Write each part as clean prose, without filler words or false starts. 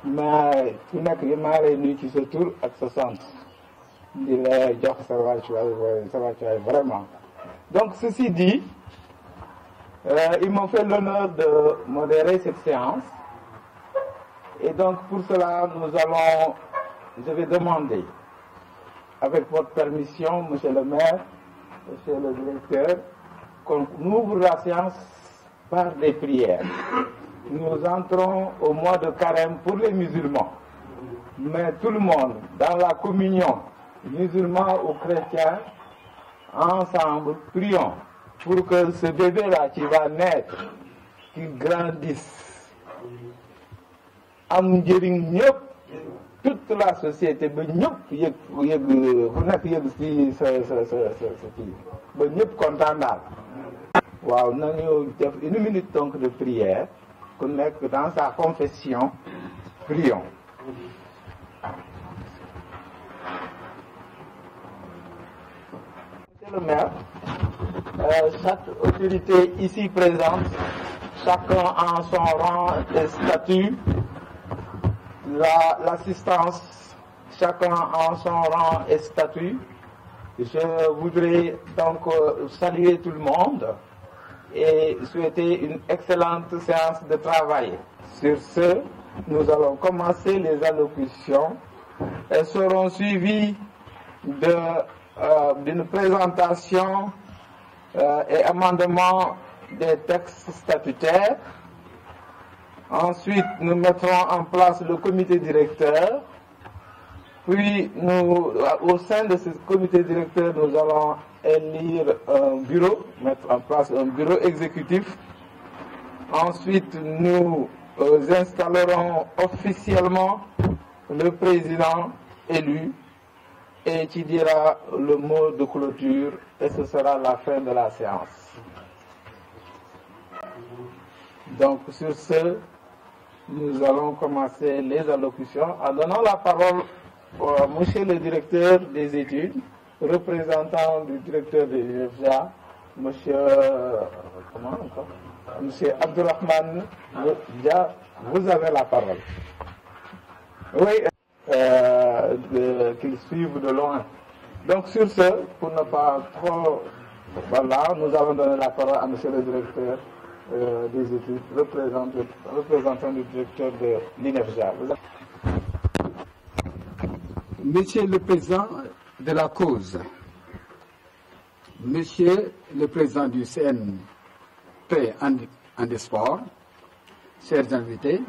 mais ku nekk yi maa lay nuyu ci sa tur ak sa sant di la jox sa wàccuwaay vraiment. Donc ceci dit, ils m'ont fait l'honneur de modérer cette séance et donc pour cela je vais demander avec votre permission, monsieur le maire, monsieur le directeur, qu'on ouvre la séance par des prières. Nous entrons au mois de carême pour les musulmans, mais tout le monde, dans la communion, musulmans ou chrétiens, ensemble, prions pour que ce bébé-là qui va naître, qu'il grandisse, am njëriñ ñëpp, toute la société ba ñëpp yëg fu nekk yëg ci sa kii ba ñëpp kontaan daal. waaw nañu def 1 minute donc de prière ku nekk dans sa confession prions. Monsieur le maire, chaque autorité ici présente, chacun en son rang et statut, l'assistance, chacun en son rang et statut. Je voudrais donc saluer tout le monde et souhaiter une excellente séance de travail. Sur ce, nous allons commencer les allocutions. Elles seront suivies d'une présentation et amendement des textes statutaires. Ensuite, nous mettrons en place le comité directeur. Puis, au sein de ce comité directeur, nous allons élire un bureau, mettre en place un bureau exécutif. Ensuite, nous installerons officiellement le président élu et qui dira le mot de clôture et ce sera la fin de la séance. Donc, sur ce, nous allons commencer les allocutions en donnant la parole à monsieur le directeur des études, représentant du directeur de l'UNEFJA, monsieur Abdourahmane Dia, vous avez la parole. Oui, qu'ils suivent de loin. Donc sur ce, pour ne pas trop... Voilà, nous allons donner la parole à monsieur le directeur des études, représentant du directeur de l'UNEFJA. Monsieur le président de la cause, monsieur le président du CNP Handisport, chers invités,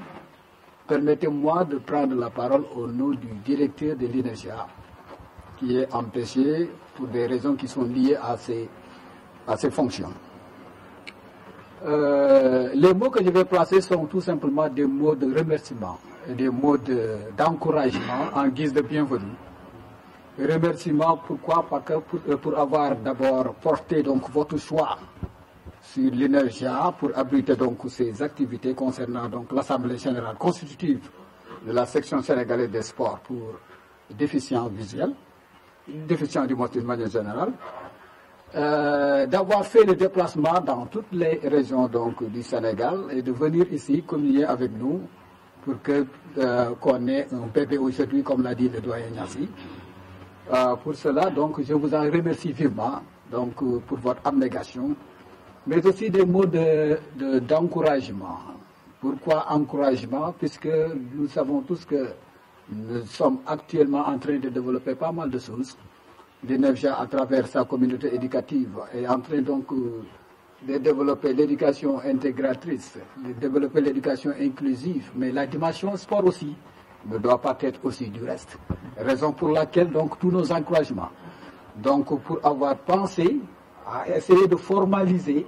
permettez-moi de prendre la parole au nom du directeur de l'UNEFJA, qui est empêché pour des raisons qui sont liées à ses fonctions. Les mots que je vais placer sont tout simplement des mots de remerciement, des mots d'encouragement en guise de bienvenue. Remerciement, pourquoi? Parce que pour avoir d'abord porté donc votre choix sur l'UNEFJA pour abriter donc ces activités concernant donc l'Assemblée générale constitutive de la section sénégalaise des sports pour déficients visuels, déficients du moteur de manière générale, d'avoir fait le déplacement dans toutes les régions donc du Sénégal et de venir ici communier avec nous pour qu'on ait un bébé aujourd'hui, comme l'a dit le doyen Niassi. Pour cela, donc, je vous en remercie vivement donc, pour votre abnégation, mais aussi des mots d'encouragement. Pourquoi encouragement? Puisque nous savons tous que nous sommes actuellement en train de développer pas mal de choses. L'UNEFJA, à travers sa communauté éducative, est en train donc de développer l'éducation intégratrice, de développer l'éducation inclusive, mais la dimension sport aussi ne doit pas être aussi du reste. Raison pour laquelle donc tous nos encouragements. Donc pour avoir pensé à essayer de formaliser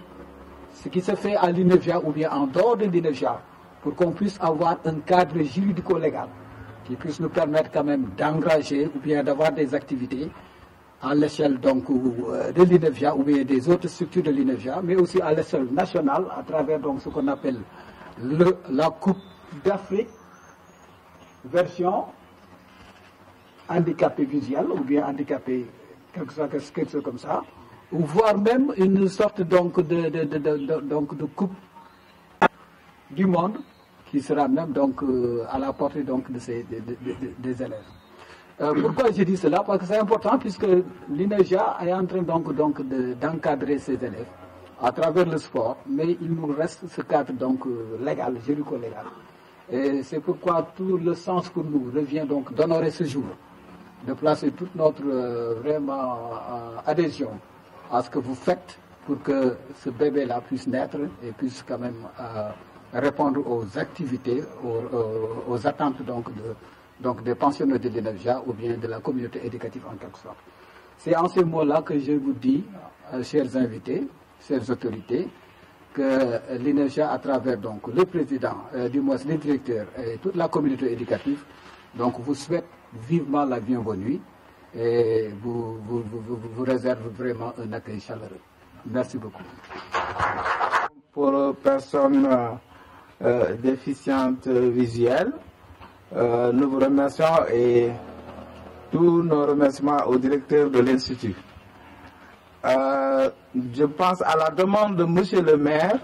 ce qui se fait à l'UNEFJA ou bien en dehors de l'UNEFJA pour qu'on puisse avoir un cadre juridico-légal qui puisse nous permettre quand même d'engager ou bien d'avoir des activités à l'échelle donc de l'UNEFJA ou bien des autres structures de l'UNEFJA, mais aussi à l'échelle nationale à travers donc ce qu'on appelle la Coupe d'Afrique version handicapé visuel ou bien handicapé quelque chose comme ça, ou voire même une sorte donc de coupe du monde qui sera même donc à la portée donc des élèves. Pourquoi je dis cela? Parce que c'est important puisque l'INEFJA est en train d'encadrer ses élèves à travers le sport, mais il nous reste ce cadre donc légal, juridico-légal. Et c'est pourquoi tout le sens pour nous revient donc d'honorer ce jour, de placer toute notre vraiment adhésion à ce que vous faites pour que ce bébé-là puisse naître et puisse quand même répondre aux activités, aux attentes donc des pensionnaires de l'INEFJA ou bien de la communauté éducative en quelque sorte. C'est en ces mots-là que je vous dis, chers invités, chères autorités, que l'INEFJA, à travers donc le président, du moins les directeurs et toute la communauté éducative, donc vous souhaite vivement la bienvenue et vous réserve vraiment un accueil chaleureux. Merci beaucoup. Pour personnes déficientes visuelles, nous vous remercions et tous nos remerciements au directeur de l'Institut. Je pense à la demande de Monsieur le maire,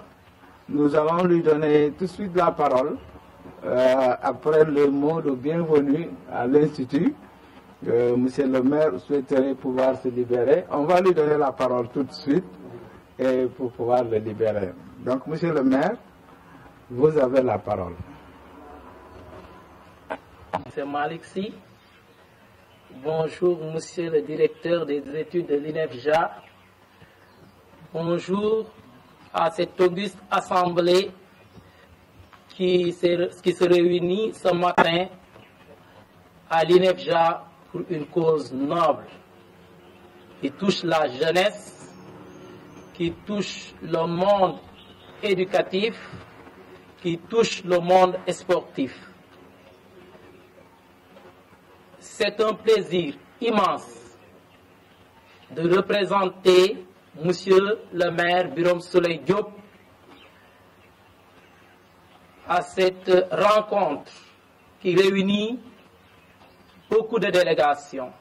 nous allons lui donner tout de suite la parole après le mot de bienvenue à l'Institut. Monsieur le maire souhaiterait pouvoir se libérer. On va lui donner la parole tout de suite et pour pouvoir le libérer. Donc, Monsieur le maire, vous avez la parole. C'est Malik Sy. Bonjour, monsieur le directeur des études de l'INEFJA. Bonjour à cette auguste assemblée qui se réunit ce matin à l'INEFJA pour une cause noble qui touche la jeunesse, qui touche le monde éducatif, qui touche le monde sportif. C'est un plaisir immense de représenter Monsieur le maire Birame Souleye Diop à cette rencontre qui réunit beaucoup de délégations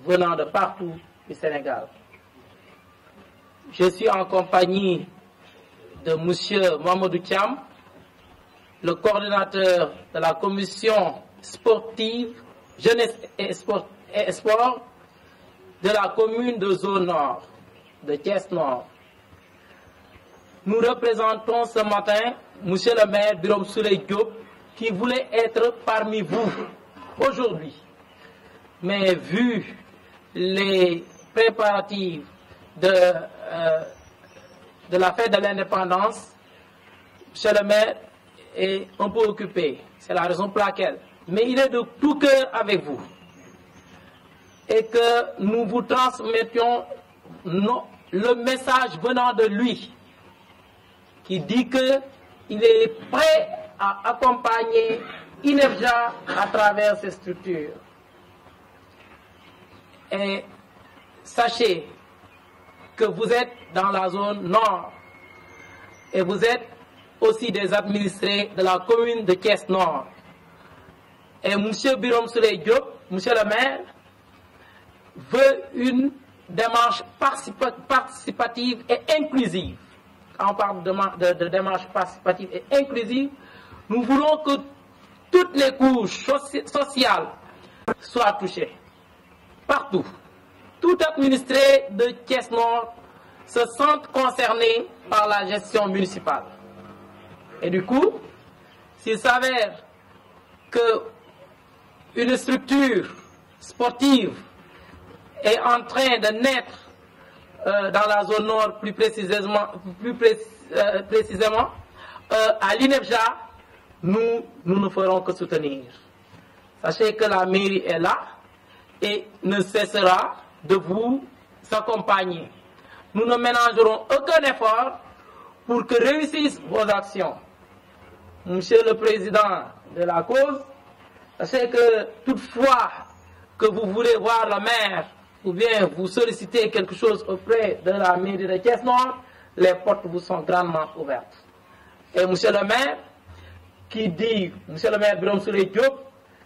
venant de partout du Sénégal. Je suis en compagnie de Monsieur Mamadou Thiam, le coordinateur de la commission sportive, jeunesse et sport de la commune de Zone Nord, de Thiès Nord. Nous représentons ce matin Monsieur le maire Birame Souleye Diop qui voulait être parmi vous aujourd'hui. Mais vu les préparatifs de la fête de l'indépendance, Monsieur le maire est un peu occupé. C'est la raison pour laquelle. Mais il est de tout cœur avec vous. Et que nous vous transmettions le message venant de lui, qui dit qu'il est prêt à accompagner l'INEFJA à travers ces structures. Et sachez que vous êtes dans la zone nord et vous êtes aussi des administrés de la commune de Thiès Nord. Et M. Birame Souleye Diop, Monsieur le maire, veut une démarche participative et inclusive. Quand on parle de démarche participative et inclusive, nous voulons que toutes les couches sociales soient touchées. Partout. Tout administré de Thiès Nord se sent concerné par la gestion municipale. Et du coup, s'il s'avère qu'une structure sportive est en train de naître dans la zone nord, plus précisément à l'INEFJA, nous ne ferons que soutenir. Sachez que la mairie est là et ne cessera de vous accompagner. Nous ne ménagerons aucun effort pour que réussissent vos actions. Monsieur le président de la cause, sachez que toutefois que vous voulez voir le maire ou bien vous sollicitez quelque chose auprès de la mairie de Thiès Nord, les portes vous sont grandement ouvertes. Et monsieur le maire, qui dit, monsieur le maire Birame Souleye Diop,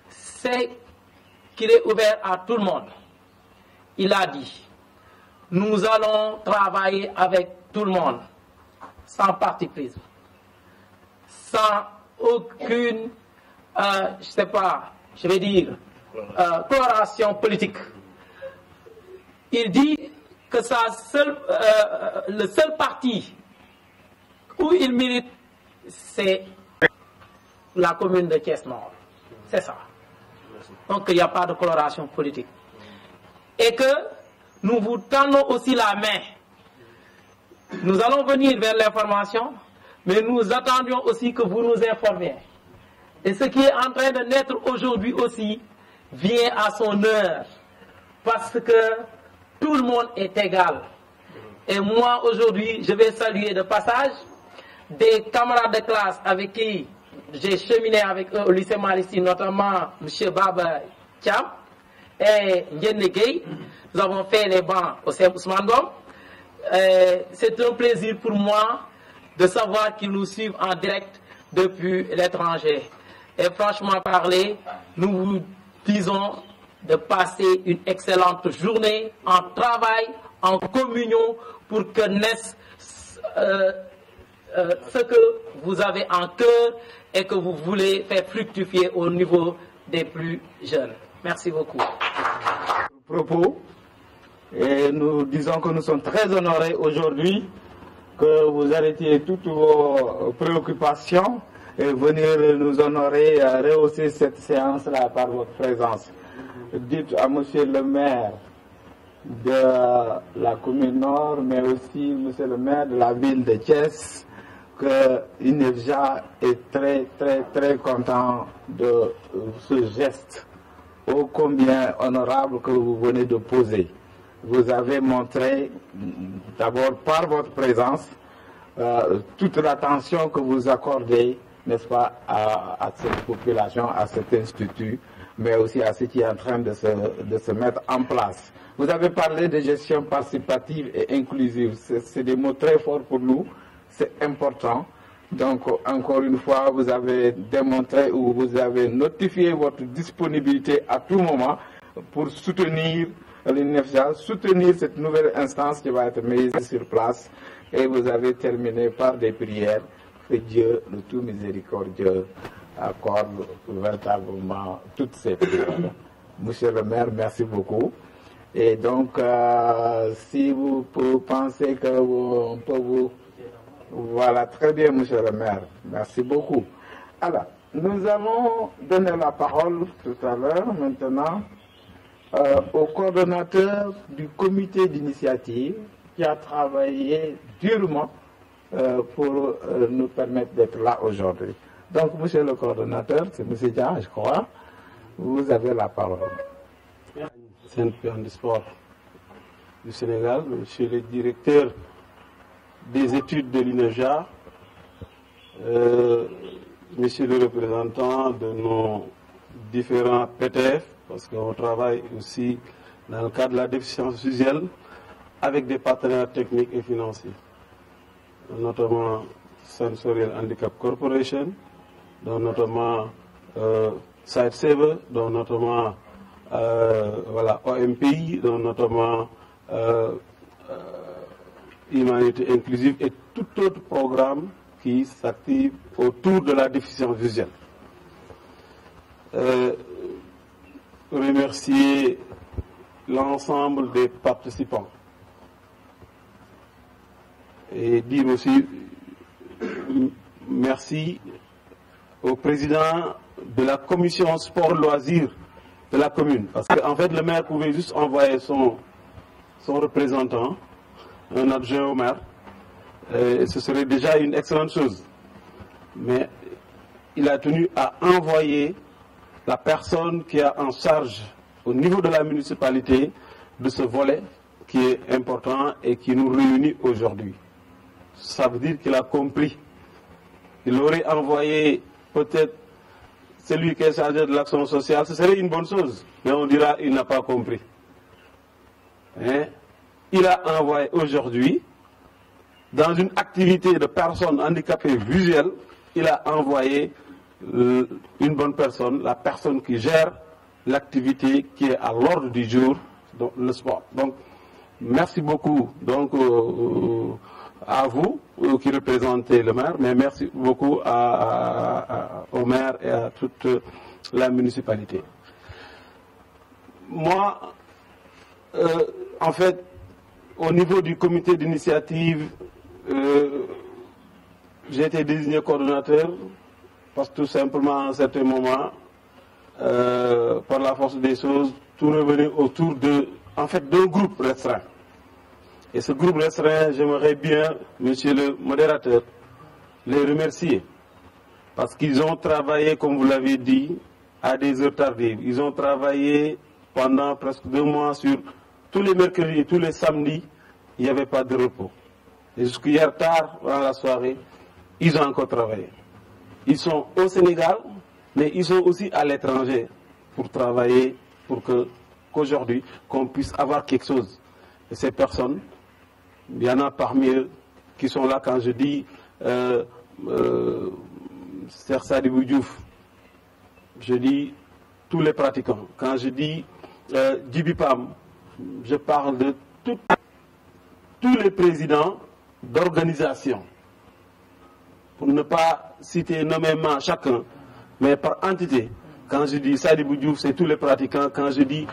c'est qu'il est ouvert à tout le monde. Il a dit, nous allons travailler avec tout le monde, sans parti pris, sans aucune, je sais pas, je vais dire, coloration politique. Il dit que le seul parti où il milite, c'est la commune de Thiès-Nord. C'est ça. Donc il n'y a pas de coloration politique. Et que nous vous tendons aussi la main. Nous allons venir vers l'information, mais nous attendions aussi que vous nous informiez. Et ce qui est en train de naître aujourd'hui aussi vient à son heure. Parce que tout le monde est égal. Et moi aujourd'hui, je vais saluer de passage des camarades de classe avec qui j'ai cheminé avec eux au lycée Malissi, notamment M. Baba Thiam et Ndienne Gueye. Nous avons fait les bancs au CEM Ousmane Dom. C'est un plaisir pour moi de savoir qu'ils nous suivent en direct depuis l'étranger. Et franchement parler, nous vous disons de passer une excellente journée en travail, en communion, pour que naisse ce que vous avez en cœur et que vous voulez faire fructifier au niveau des plus jeunes. Merci beaucoup. Propos, et nous disons que nous sommes très honorés aujourd'hui que vous arrêtiez toutes vos préoccupations et venir nous honorer, rehausser cette séance-là par votre présence. Dites à monsieur le maire de la commune Nord, mais aussi monsieur le maire de la ville de Thiès, que INEFJA est très content de ce geste ô combien honorable que vous venez de poser. Vous avez montré d'abord par votre présence toute l'attention que vous accordez, n'est-ce pas, à cette population, à cet institut, mais aussi à ce qui est en train de se mettre en place. Vous avez parlé de gestion participative et inclusive. C'est des mots très forts pour nous. C'est important. Donc, encore une fois, vous avez démontré ou vous avez notifié votre disponibilité à tout moment pour soutenir l'INEFJA, soutenir cette nouvelle instance qui va être mise sur place. Et vous avez terminé par des prières. Que Dieu, le tout miséricordieux, accorde véritablement toutes ces prières. Monsieur le maire, merci beaucoup. Et donc, si vous pensez qu'on peut vous... Voilà, très bien, monsieur le maire. Merci beaucoup. Alors, nous allons donner la parole tout à l'heure, maintenant, au coordonnateur du comité d'initiative qui a travaillé durement pour nous permettre d'être là aujourd'hui. Donc, monsieur le coordonnateur, c'est monsieur Dia, je crois, vous avez la parole. CNP Handisport du Sénégal, monsieur le directeur des études de l'INEFJA, monsieur le représentant de nos différents PTF, parce qu'on travaille aussi dans le cadre de la déficience visuelle avec des partenaires techniques et financiers, notamment Sensorial Handicap Corporation, dont notamment Sightsaver, dont notamment voilà, OMPI, dont notamment Humanité Inclusive et tout autre programme qui s'active autour de la déficience visuelle. Remercier l'ensemble des participants et dire aussi merci au président de la commission sport-loisirs de la commune, parce qu'en fait le maire pouvait juste envoyer son représentant, un adjoint au maire, et ce serait déjà une excellente chose. Mais il a tenu à envoyer la personne qui a en charge au niveau de la municipalité de ce volet qui est important et qui nous réunit aujourd'hui. Ça veut dire qu'il a compris. Il aurait envoyé peut-être celui qui est chargé de l'action sociale, ce serait une bonne chose, mais on dira qu'il n'a pas compris. Hein? Il a envoyé aujourd'hui, dans une activité de personnes handicapées visuelles, il a envoyé une bonne personne, la personne qui gère l'activité qui est à l'ordre du jour, donc le sport. Donc, merci beaucoup donc, à vous qui représentait le maire, mais merci beaucoup au maire et à toute la municipalité. Moi, en fait, au niveau du comité d'initiative, j'ai été désigné coordonnateur parce que tout simplement, à un certain moment, par la force des choses, tout revenait autour d'un groupe restreint. Et ce groupe restreint, j'aimerais bien, monsieur le modérateur, les remercier. Parce qu'ils ont travaillé, comme vous l'avez dit, à des heures tardives. Ils ont travaillé pendant presque 2 mois sur tous les mercredis et tous les samedis, il n'y avait pas de repos. Et jusqu'hier tard, dans la soirée, ils ont encore travaillé. Ils sont au Sénégal, mais ils sont aussi à l'étranger pour travailler, pour qu'aujourd'hui, qu'on puisse avoir quelque chose. Et ces personnes, il y en a parmi eux qui sont là quand je dis Cheikh Sadibou Diouf, je dis tous les pratiquants. Quand je dis Djibi Pam, je parle de tous les présidents d'organisations. Pour ne pas citer nommément chacun, mais par entité. Quand je dis Sadibou Diouf, c'est tous les pratiquants. Quand je dis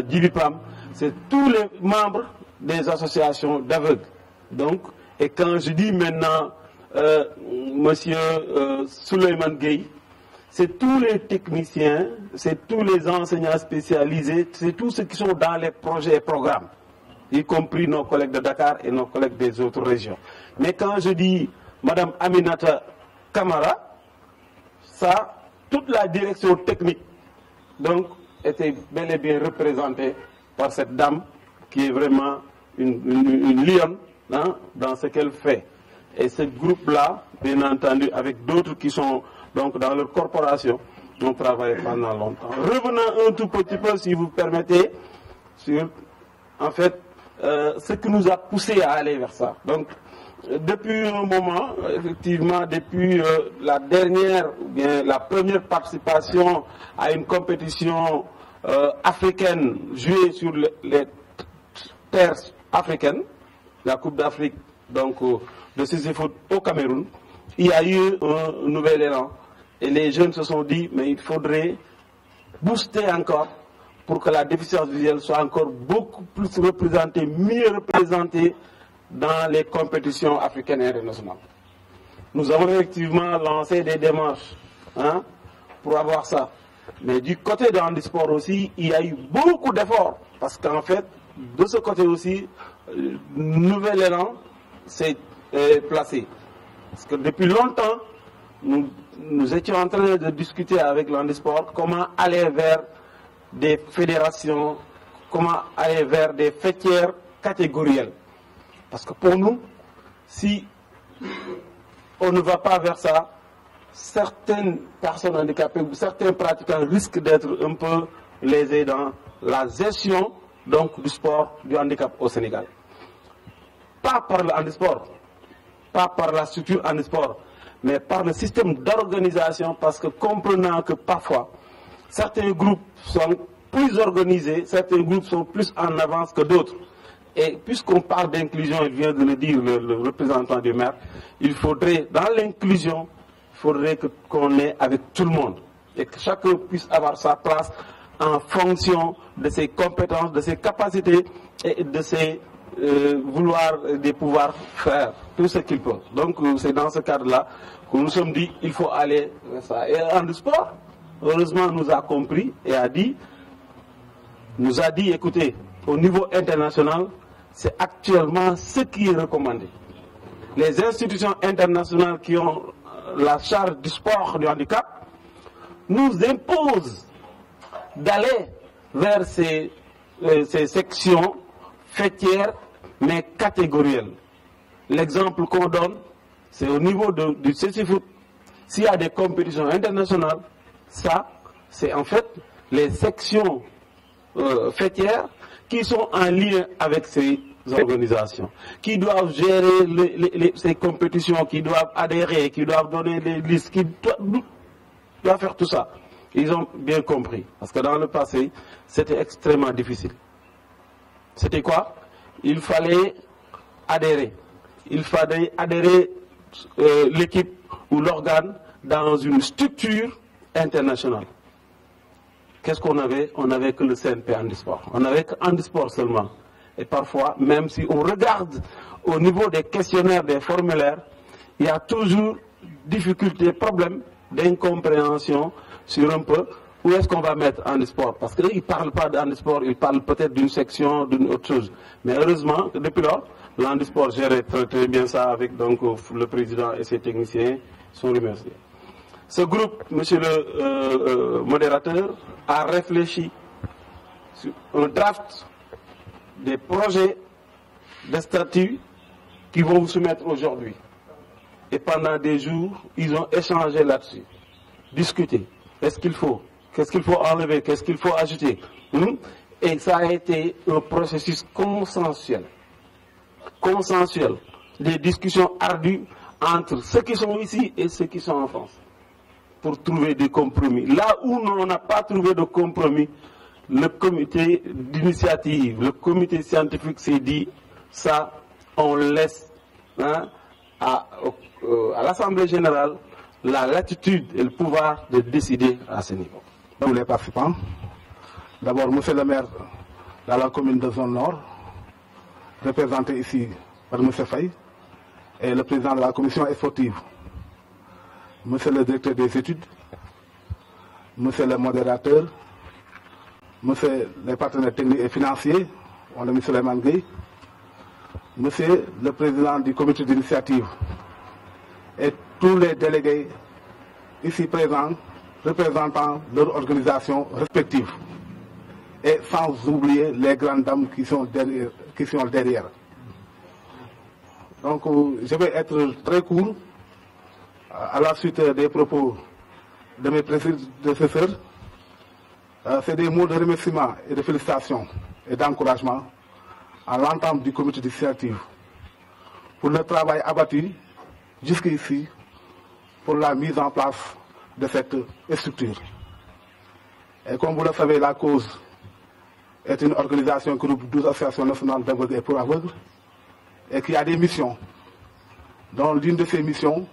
Djibi Pam, c'est tous les membres des associations d'aveugles. Donc, et quand je dis maintenant monsieur Souleymane Gueye, c'est tous les techniciens, c'est tous les enseignants spécialisés, c'est tous ceux qui sont dans les projets et programmes, y compris nos collègues de Dakar et nos collègues des autres régions. Mais quand je dis Madame Aminata Kamara, ça, toute la direction technique, donc, était bel et bien représentée par cette dame qui est vraiment une lionne hein, dans ce qu'elle fait. Et ce groupe-là, bien entendu, avec d'autres qui sont donc dans leur corporation, ont travaillé pendant longtemps. Revenons un tout petit peu, si vous permettez, sur, en fait, ce qui nous a poussé à aller vers ça. Donc, depuis un moment, effectivement, depuis la dernière, ou bien la première participation à une compétition africaine jouée sur les terres africaines, la Coupe d'Afrique, donc de Sisyphe au Cameroun, il y a eu un nouvel élan. Et les jeunes se sont dit, mais il faudrait booster encore pour que la déficience visuelle soit encore beaucoup plus représentée, mieux représentée dans les compétitions africaines et internationales. Nous avons effectivement lancé des démarches hein, pour avoir ça. Mais du côté de handisport aussi, il y a eu beaucoup d'efforts. Parce qu'en fait, de ce côté aussi, nouvel élan s'est placé. Parce que depuis longtemps, nous étions en train de discuter avec l'handisport comment aller vers des fédérations, comment aller vers des fêtières catégorielles. Parce que pour nous, si on ne va pas vers ça, certaines personnes handicapées ou certains pratiquants risquent d'être un peu lésés dans la gestion donc, du sport, du handicap au Sénégal. Pas par le handisport, pas par la structure handisport, mais par le système d'organisation, parce que comprenant que parfois, certains groupes sont plus organisés, certains groupes sont plus en avance que d'autres. Et puisqu'on parle d'inclusion, il vient de le dire le représentant du maire, il faudrait, dans l'inclusion, il faudrait qu'on ait avec tout le monde. Et que chacun puisse avoir sa place en fonction de ses compétences, de ses capacités et de ses vouloir, de pouvoir faire tout ce qu'il peut. Donc c'est dans ce cadre-là que nous nous sommes dit il faut aller vers ça. Et handisport, heureusement, nous a compris et nous a dit, écoutez, au niveau international, c'est actuellement ce qui est recommandé. Les institutions internationales qui ont la charge du sport, du handicap, nous imposent d'aller vers ces sections fêtières, mais catégorielles. L'exemple qu'on donne, c'est au niveau du CCFoot. S'il y a des compétitions internationales, ça, c'est en fait les sections fêtières qui sont en lien avec ces organisations, qui doivent gérer ces compétitions, qui doivent adhérer, qui doivent donner les listes, qui doivent faire tout ça. Ils ont bien compris, parce que dans le passé, c'était extrêmement difficile. C'était quoi? Il fallait adhérer. Il fallait adhérer l'équipe ou l'organe dans une structure internationale. Qu'est-ce qu'on avait? On n'avait que le CNP Handisport. On n'avait que Handisport seulement. Et parfois, même si on regarde au niveau des questionnaires, des formulaires, il y a toujours difficultés, problèmes d'incompréhension sur un peu où est-ce qu'on va mettre Handisport. Parce qu'ils ne parlent pas de Handisport, ils parlent peut-être d'une section, d'une autre chose. Mais heureusement, depuis lors, l'Handisport gère très bien ça avec donc, le président et ses techniciens sont remerciés. Ce groupe, monsieur le modérateur, a réfléchi sur un draft des projets de statut qui vont vous soumettre aujourd'hui. Et pendant des jours, ils ont échangé là-dessus, discuté. Qu'est-ce qu'il faut enlever, qu'est-ce qu'il faut ajouter. Et ça a été un processus consensuel. Des discussions ardues entre ceux qui sont ici et ceux qui sont en France pour trouver des compromis. Là où on n'a pas trouvé de compromis, le comité d'initiative, le comité scientifique s'est dit, ça, on laisse à l'Assemblée générale la latitude et le pouvoir de décider à ce niveau. Tous les participants, d'abord, monsieur le maire de la commune de Zone Nord, représenté ici par monsieur Faye, et le président de la commission sportive, monsieur le directeur des études, monsieur le modérateur, monsieur les partenaires techniques et financiers, on a mis Souleymane Gueye, monsieur le président du comité d'initiative et tous les délégués ici présents représentant leurs organisations respectives et sans oublier les grandes dames qui sont derrière. Donc je vais être très court à la suite des propos de mes prédécesseurs. C'est des mots de remerciement et de félicitations et d'encouragement à l'entente du comité d'initiative pour le travail abattu jusqu'ici pour la mise en place de cette structure. Et comme vous le savez, la cause est une organisation qui regroupe 12 associations nationales d'aveugles et pour aveugles et qui a des missions, dont l'une de ces missions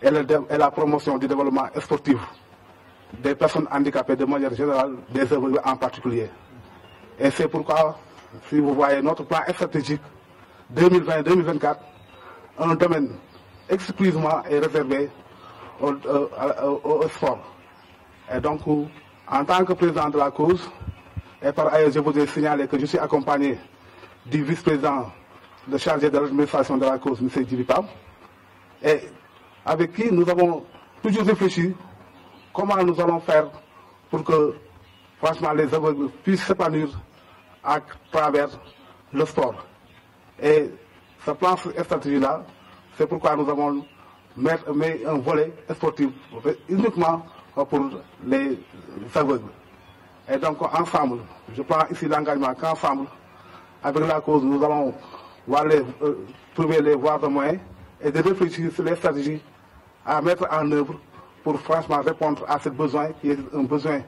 est la promotion du développement sportif des personnes handicapées de manière générale, des aveugles en particulier. Et c'est pourquoi, si vous voyez notre plan stratégique 2020-2024, un domaine exclusivement est réservé au sport. Et donc, en tant que président de la cause, et par ailleurs, je voudrais signaler que je suis accompagné du vice-président, le chargé de l'administration de la cause, M. Djibipam, et avec qui nous avons toujours réfléchi comment nous allons faire pour que, franchement, les aveugles puissent s'épanouir à travers le sport. Et ce plan stratégie-là, c'est pourquoi nous avons mis un volet sportif uniquement pour les aveugles. Et donc, ensemble, je prends ici l'engagement qu'ensemble, avec la cause, nous allons trouver les voies de moyens et de réfléchir sur les stratégies à mettre en œuvre pour franchement répondre à ce besoin qui est un besoin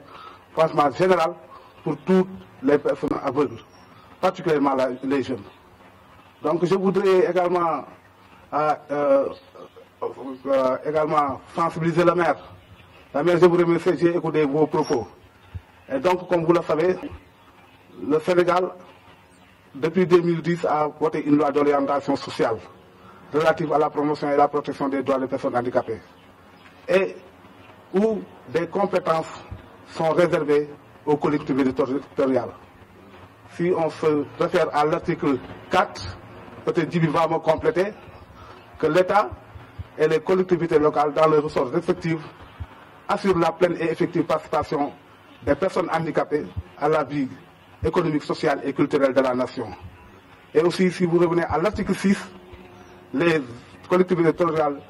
franchement général pour toutes les personnes aveugles, particulièrement les jeunes. Donc je voudrais également sensibiliser le maire. La maire, je vous remercie, j'ai écouté vos propos. Et donc, comme vous le savez, le Sénégal, depuis 2010, a voté une loi d'orientation sociale relative à la promotion et la protection des droits des personnes handicapées. Et où des compétences sont réservées aux collectivités territoriales. Si on se réfère à l'article 4, peut-être Djibi va me compléter, que l'État et les collectivités locales, dans leurs ressources respectives, assurent la pleine et effective participation des personnes handicapées à la vie économique, sociale et culturelle de la nation. Et aussi, si vous revenez à l'article 6, les collectivités territoriales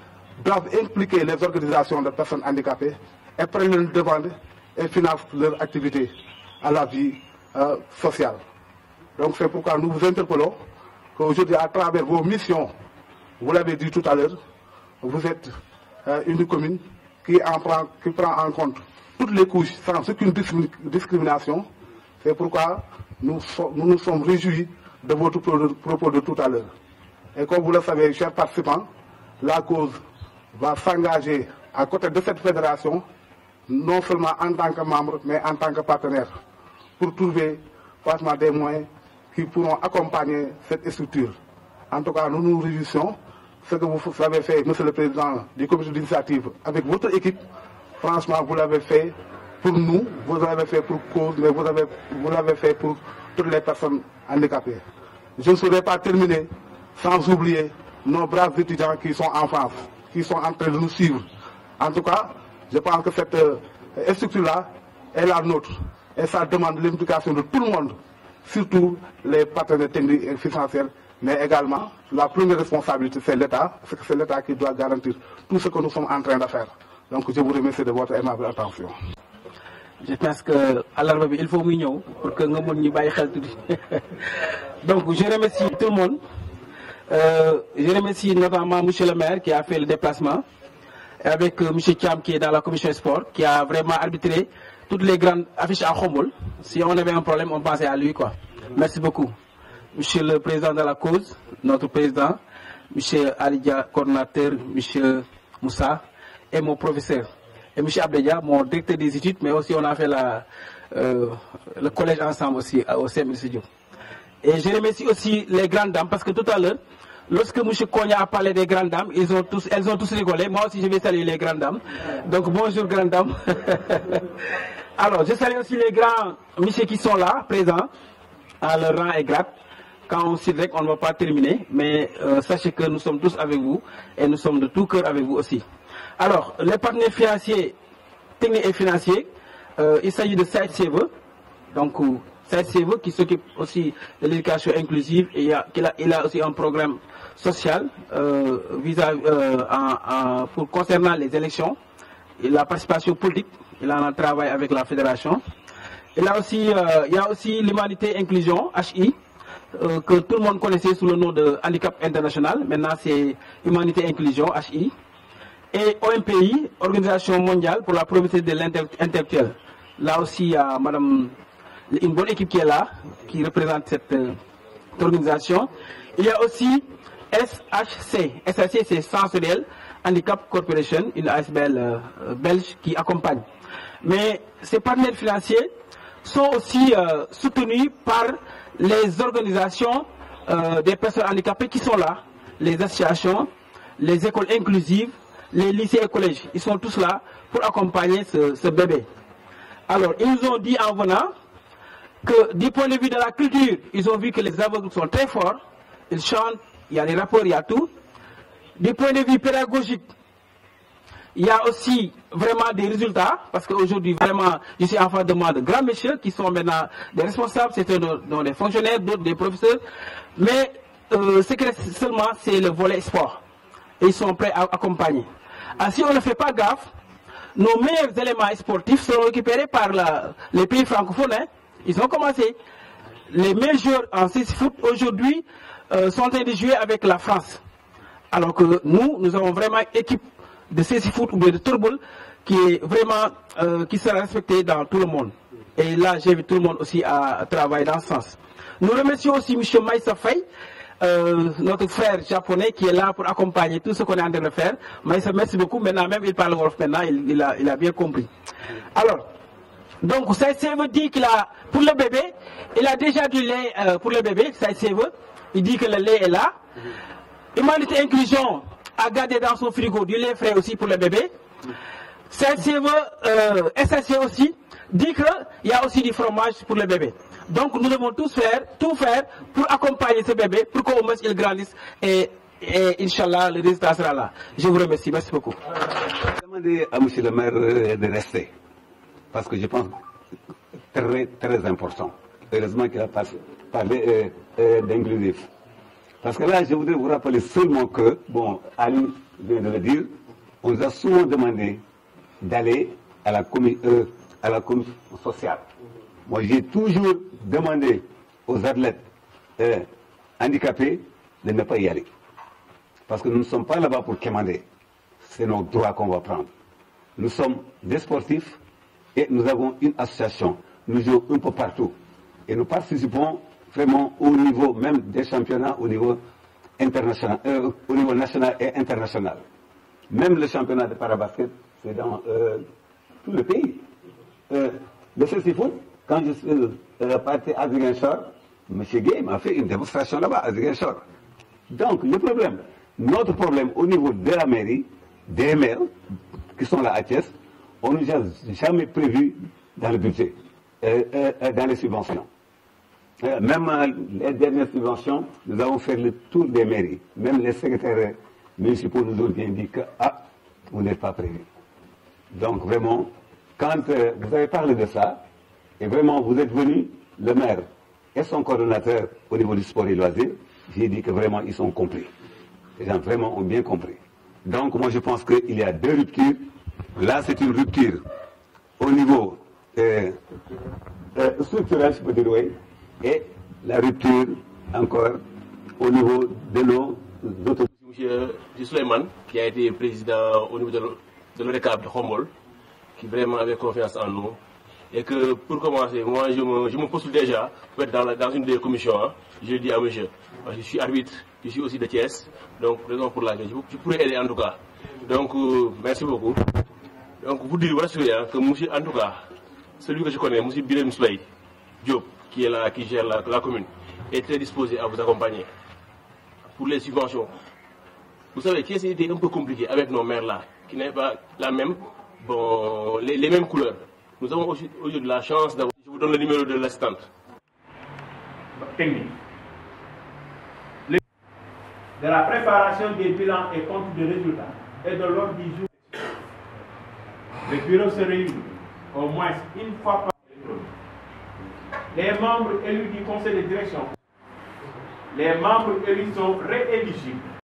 doivent impliquer les organisations de personnes handicapées et prennent le devant et financent leur activité à la vie sociale. Donc c'est pourquoi nous vous interpellons qu'aujourd'hui, à travers vos missions, vous l'avez dit tout à l'heure, vous êtes une commune qui prend en compte toutes les couches sans aucune discrimination. C'est pourquoi nous nous sommes réjouis de votre propos de tout à l'heure. Et comme vous le savez, chers participants, la cause va s'engager à côté de cette fédération, non seulement en tant que membre, mais en tant que partenaire, pour trouver franchement des moyens qui pourront accompagner cette structure. En tout cas, nous nous réjouissons. Ce que vous avez fait, Monsieur le Président du comité d'initiative, avec votre équipe, franchement, vous l'avez fait pour nous, vous l'avez fait pour cause, mais vous l'avez fait pour toutes les personnes handicapées. Je ne saurais pas terminer sans oublier nos braves étudiants qui sont en France, qui sont en train de nous suivre. En tout cas, je pense que cette structure-là est la nôtre et ça demande l'implication de tout le monde, surtout les partenaires techniques et financiers, mais également la première responsabilité, c'est l'État, parce que c'est l'État qui doit garantir tout ce que nous sommes en train de faire. Donc je vous remercie de votre aimable attention. Je pense que à l'arrivée, il faut mignon pour que nous puissions Donc je remercie tout le monde. Je remercie notamment M. le maire qui a fait le déplacement, avec M. Thiam qui est dans la commission sport, qui a vraiment arbitré toutes les grandes affiches à Khombol. Si on avait un problème, on pensait à lui, quoi. Merci beaucoup. Monsieur le président de la cause, notre président, M. Alidia, coordinateur, M. Moussa, et mon professeur. Et M. Abdedia, mon directeur des études, mais aussi on a fait le collège ensemble aussi au CML Studio. Et je remercie aussi les grandes dames, parce que tout à l'heure, lorsque M. Konya a parlé des grandes dames, elles ont tous rigolé. Moi aussi, je vais saluer les grandes dames. Donc bonjour grandes dames. Alors, je salue aussi les grands messieurs qui sont là, présents, à leur rang et grade. Quand on s'y on ne va pas terminer, mais sachez que nous sommes tous avec vous et nous sommes de tout cœur avec vous aussi. Alors, les partenaires financiers, techniques et financiers, il s'agit de SAID-CV, donc SAID-CV qui s'occupe aussi de l'éducation inclusive et il a aussi un programme social concernant les élections et la participation politique. Il en a travaillé avec la fédération. Il y a aussi l'Humanité Inclusion, HI, que tout le monde connaissait sous le nom de Handicap International. Maintenant, c'est Humanité Inclusion, HI. Et OMPI, Organisation mondiale pour la propriété de l'intellectuel. Là aussi, il y a une bonne équipe qui est là, qui représente cette organisation. Il y a aussi SHC. SHC, c'est Sensoriel Handicap Corporation, une ASBL belge qui accompagne. Mais ces partenaires financiers sont aussi soutenus par les organisations des personnes handicapées qui sont là, les associations, les écoles inclusives, les lycées et collèges. Ils sont tous là pour accompagner ce bébé. Alors, ils nous ont dit en venant que du point de vue de la culture, ils ont vu que les aveugles sont très forts, ils chantent, il y a les rapports, il y a tout. Du point de vue pédagogique, il y a aussi vraiment des résultats, parce qu'aujourd'hui, vraiment, je suis en face de moi de grands messieurs qui sont maintenant des responsables, c'est des fonctionnaires, d'autres des professeurs, mais ce qui reste seulement, c'est le volet sport. Et ils sont prêts à accompagner. Si on ne fait pas gaffe, nos meilleurs éléments sportifs seront récupérés par les pays francophones. Hein. Ils ont commencé. Les meilleurs joueurs en 6 foot aujourd'hui sont en train de jouer avec la France. Alors que nous avons vraiment une équipe de 6 foot ou de tourball qui est vraiment, qui sera respectée dans tout le monde. Et là, j'invite tout le monde aussi à travailler dans ce sens. Nous remercions aussi M. Maïssa Faye, notre frère japonais qui est là pour accompagner tout ce qu'on est en train de faire. Maïssa, merci beaucoup. Maintenant, même il parle wolof maintenant, il a bien compris. Alors, donc, ça veut dire qu'il a, pour le bébé, il a déjà du lait pour le bébé, ça veut. Il dit que le lait est là. Humanité Inclusion a gardé dans son frigo du lait frais aussi pour le bébé. SSC aussi dit qu'il y a aussi du fromage pour le bébé. Donc nous devons tout faire pour accompagner ce bébé, pour qu'au moins il grandisse et Inch'Allah, le résultat sera là. Je vous remercie. Merci beaucoup. Demandez à M. le maire de rester, parce que je pense très, très important. Heureusement qu'il a parlé d'inclusif. Parce que là, je voudrais vous rappeler seulement que, bon, Ali vient de le dire, on nous a souvent demandé d'aller à la commission sociale. Moi, j'ai toujours demandé aux athlètes handicapés de ne pas y aller. Parce que nous ne sommes pas là-bas pour commander. C'est nos droits qu'on va prendre. Nous sommes des sportifs et nous avons une association. Nous jouons un peu partout. Et nous participons vraiment au niveau même des championnats au niveau international, au niveau national et international. Même le championnat de parabasket, c'est dans tout le pays. Le ceci-foot, quand je suis parti à Ziguinchor, M. Gay m'a fait une démonstration là-bas à Ziguinchor. Donc, le problème, notre problème au niveau de la mairie, des maires qui sont là à Thiès, on ne nous a jamais prévu dans le budget, dans les subventions. Même les dernières subventions, nous avons fait le tour des mairies. Même les secrétaires municipaux nous ont bien dit que vous n'êtes pas prévu. Donc vraiment, quand vous avez parlé de ça, et vraiment vous êtes venu, le maire et son coordonnateur au niveau du sport et loisirs, j'ai dit que vraiment ils sont compris. Les gens vraiment ont bien compris. Donc moi je pense qu'il y a deux ruptures. Là c'est une rupture au niveau structurel, je peux dire oui, et la rupture encore au niveau de nos autres. Monsieur Souleymane, qui a été président au niveau de l'ODCAV de Khombol, qui vraiment avait confiance en nous. Et que pour commencer, moi je me postule déjà pour être dans une des commissions. Hein. Je dis à monsieur, je suis arbitre, je suis aussi de Thiès, donc raison pour laquelle je pourrais aider en tout cas. Donc merci beaucoup. Donc vous dire rassurer hein, que monsieur, en tout cas, celui que je connais, monsieur Birem Souley Diop, qui est là, qui gère la commune, est très disposé à vous accompagner pour les subventions. Vous savez, Thiès était un peu compliqué avec nos maires là, qui n'avaient pas la même, bon, les mêmes couleurs. Nous avons aujourd'hui la chance d'avoir. Je vous donne le numéro de l'assistante. Technique. De la préparation des bilans et comptes de résultats et de l'ordre du jour. Le bureau se réunit au moins une fois par jour. Les membres élus du conseil de direction, les membres élus sont rééligibles.